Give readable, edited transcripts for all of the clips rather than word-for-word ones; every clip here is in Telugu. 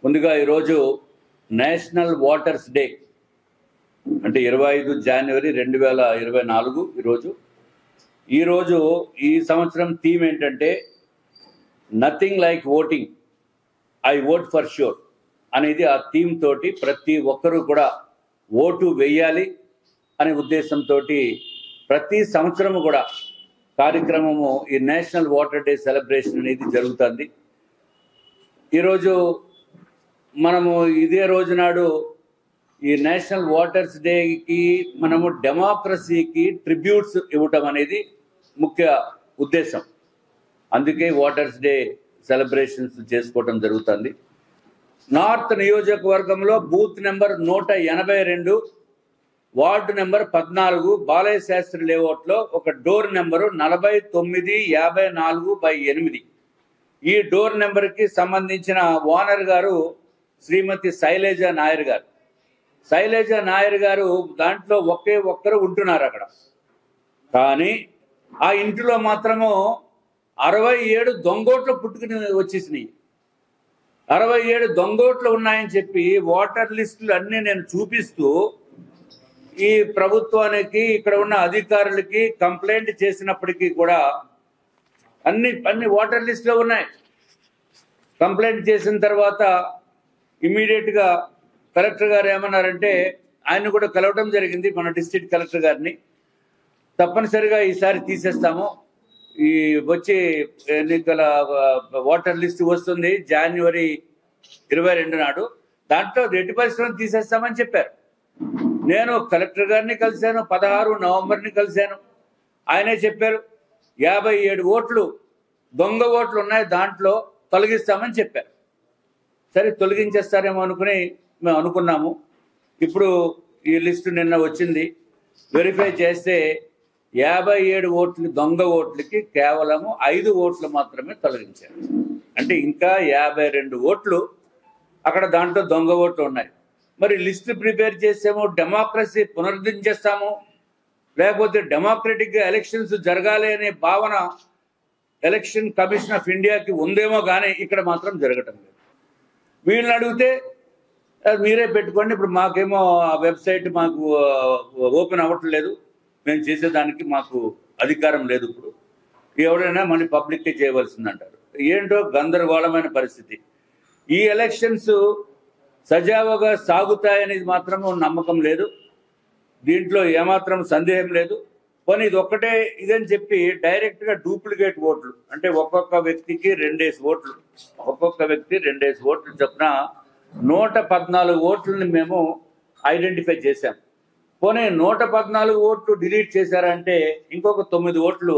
ముందుగా ఈరోజు నేషనల్ వాటర్స్ డే అంటే 25 జనవరి 2024 ఈరోజు ఈ సంవత్సరం థీమ్ ఏంటంటే nothing like voting, I vote for sure అనేది ఆ థీమ్ తోటి ప్రతి ఒక్కరూ కూడా ఓటు వేయాలి అనే ఉద్దేశంతో ప్రతి సంవత్సరము కూడా కార్యక్రమము ఈ నేషనల్ వాటర్ డే సెలబ్రేషన్ అనేది జరుగుతుంది. ఈరోజు మనము ఇదే రోజు నాడు ఈ నేషనల్ వాటర్స్ డేకి మనము డెమోక్రసీకి ట్రిబ్యూట్స్ ఇవ్వటం అనేది ముఖ్య ఉద్దేశం. అందుకే వాటర్స్ డే సెలబ్రేషన్స్ చేసుకోవటం జరుగుతుంది. నార్త్ నియోజకవర్గంలో booth number 182, ward number 14, Balayya Shastri లేఅవుట్లో ఒక డోర్ నెంబరు 4954/8. ఈ డోర్ నెంబర్కి సంబంధించిన ఓనర్ గారు శ్రీమతి శైలజ నాయర్ గారు. శైలజ నాయర్ గారు దాంట్లో ఒకే ఒక్కరు ఉంటున్నారు అక్కడ. కానీ ఆ ఇంటిలో మాత్రము 67 దొంగోట్లు పుట్టుకుని వచ్చేసినాయి. 67 దొంగోట్లు ఉన్నాయని చెప్పి వాటర్ లిస్టులు అన్నీ నేను చూపిస్తూ ఈ ప్రభుత్వానికి ఇక్కడ ఉన్న అధికారులకి కంప్లైంట్ చేసినప్పటికీ కూడా అన్ని వాటర్ లిస్టులో ఉన్నాయి. కంప్లైంట్ చేసిన తర్వాత ఇమీడియట్గా కలెక్టర్ గారు ఏమన్నారంటే, ఆయన కూడా కలవడం జరిగింది, మన డిస్ట్రిక్ట్ కలెక్టర్ గారిని. తప్పనిసరిగా ఈసారి తీసేస్తాము, ఈ వచ్చే ఎన్నికల వాటర్ లిస్ట్ వస్తుంది జనవరి 22 నాడు, దాంట్లో రెడ్డి పరిశ్రమ తీసేస్తామని చెప్పారు. నేను కలెక్టర్ గారిని కలిశాను, 16 నవంబర్ని కలిశాను. ఆయనే చెప్పారు 57 ఓట్లు దొంగ ఓట్లు ఉన్నాయి, దాంట్లో తొలగిస్తామని చెప్పారు. సరే తొలగించేస్తారేమో అనుకుని మేము అనుకున్నాము. ఇప్పుడు ఈ లిస్టు నిన్న వచ్చింది, వెరిఫై చేస్తే 57 ఓట్లు దొంగ ఓట్లకి కేవలము 5 ఓట్లు మాత్రమే తొలగించారు. అంటే ఇంకా 52 ఓట్లు అక్కడ దాంట్లో దొంగ ఓట్లు ఉన్నాయి. మరి లిస్టు ప్రిపేర్ చేసేమో డెమోక్రసీ పునరుద్ధరించేస్తాము, లేకపోతే డెమోక్రటిక్గా ఎలక్షన్స్ జరగాలి అనే భావన ఎలక్షన్ కమిషన్ ఆఫ్ ఇండియాకి ఉందేమో కానీ ఇక్కడ మాత్రం జరగటం లేదు. వీళ్ళని అడిగితే మీరే పెట్టుకోండి, ఇప్పుడు మాకేమో ఆ వెబ్సైట్ మాకు ఓపెన్ అవ్వట్లేదు, మేము చేసేదానికి మాకు అధికారం లేదు, ఇప్పుడు ఎవరైనా మళ్ళీ పబ్లిక్కి చేయవలసిందంటారు. ఏంటో గందరగోళమైన పరిస్థితి. ఈ ఎలక్షన్స్ సజావుగా సాగుతాయనేది మాత్రం నమ్మకం లేదు, దీంట్లో ఏమాత్రం సందేహం లేదు. పోనీ ఇది ఒక్కటే ఇదని చెప్పి డైరెక్ట్గా డూప్లికేట్ ఓట్లు, అంటే ఒక్కొక్క వ్యక్తికి 2 ఓట్లు, ఒక్కొక్క వ్యక్తి 2 ఓట్లు చొప్పున 114 ఓట్లని మేము ఐడెంటిఫై చేశాం. పోనీ 114 ఓట్లు డిలీట్ చేశారంటే ఇంకొక 9 ఓట్లు,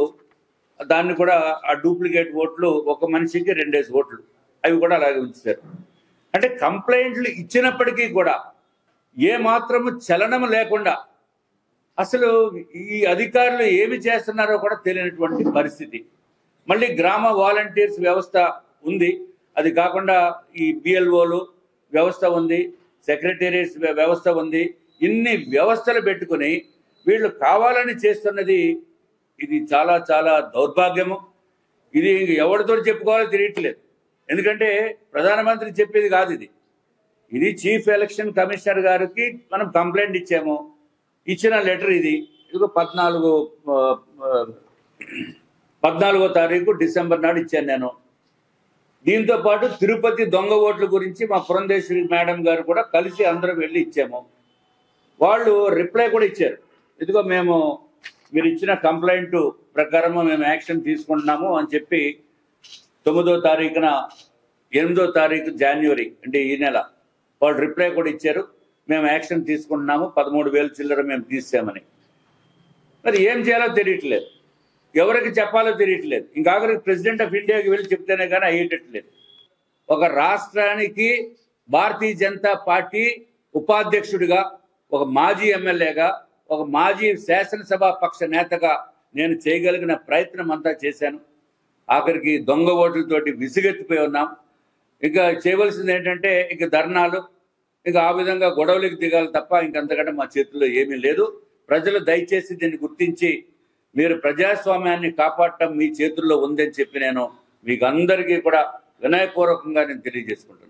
దాన్ని కూడా ఆ డూప్లికేట్ ఓట్లు ఒక మనిషికి 2 ఓట్లు, అవి కూడా అలాగే ఉంచారు. అంటే కంప్లైంట్లు ఇచ్చినప్పటికీ కూడా ఏ మాత్రము చలనం లేకుండా అసలు ఈ అధికారులు ఏమి చేస్తున్నారో కూడా తెలియనటువంటి పరిస్థితి. మళ్ళీ గ్రామ వాలంటీర్స్ వ్యవస్థ ఉంది, అది కాకుండా ఈ బిఎల్ఓలు వ్యవస్థ ఉంది, సెక్రటేరియట్స్ వ్యవస్థ ఉంది. ఇన్ని వ్యవస్థలు పెట్టుకుని వీళ్ళు కావాలని చేస్తున్నది ఇది చాలా చాలా దౌర్భాగ్యము. ఇది ఎవరితో చెప్పుకోవాలో తెలియట్లేదు, ఎందుకంటే ప్రధానమంత్రి చెప్పేది కాదు ఇది. ఇది చీఫ్ ఎలక్షన్ కమిషనర్ గారికి మనం కంప్లైంట్ ఇచ్చాము, ఇచ్చిన లెటర్ ఇది. ఇదిగో 14వ తారీఖు డిసెంబర్ నాడు ఇచ్చాను నేను. దీంతో పాటు తిరుపతి దొంగ ఓట్ల గురించి మా పురంధేశ్వరి మేడం గారు కూడా కలిసి అందరం వెళ్ళి ఇచ్చాము. వాళ్ళు రిప్లై కూడా ఇచ్చారు, ఇదిగో మేము మీరు ఇచ్చిన కంప్లైంట్ ప్రకారము మేము యాక్షన్ తీసుకుంటున్నాము అని చెప్పి 9వ తారీఖున 8వ తారీఖు జనవరి అంటే ఈ నెల వాళ్ళు రిప్లై కూడా ఇచ్చారు, మేము యాక్షన్ తీసుకుంటున్నాము, 13,000 చిల్లర మేము తీసామని. మరి ఏం చేయాలో తెలియట్లేదు, ఎవరికి చెప్పాలో తెలియట్లేదు. ఇంకా ఆఖరికి ప్రెసిడెంట్ ఆఫ్ ఇండియాకి వెళ్ళి చెప్తేనే కానీ అయ్యేటట్లేదు. ఒక రాష్ట్రానికి భారతీయ జనతా పార్టీ ఉపాధ్యక్షుడిగా, ఒక మాజీ ఎమ్మెల్యేగా, ఒక మాజీ శాసనసభ పక్ష నేతగా నేను చేయగలిగిన ప్రయత్నం అంతా చేశాను. ఆఖరికి దొంగ ఓట్లతోటి విసిగెత్తిపోయి ఉన్నాం. ఇంకా చేయవలసింది ఏంటంటే ఇక ధర్నాలు, ఇక ఆ విధంగా గొడవలకు దిగాలి తప్ప ఇంకంతకంటే మా చేతుల్లో ఏమీ లేదు. ప్రజలు దయచేసి దీన్ని గుర్తించి మీరు ప్రజాస్వామ్యాన్ని కాపాడటం మీ చేతుల్లో ఉందని చెప్పి నేను మీకు అందరికీ కూడా వినయపూర్వకంగా నేను తెలియజేసుకుంటున్నాను.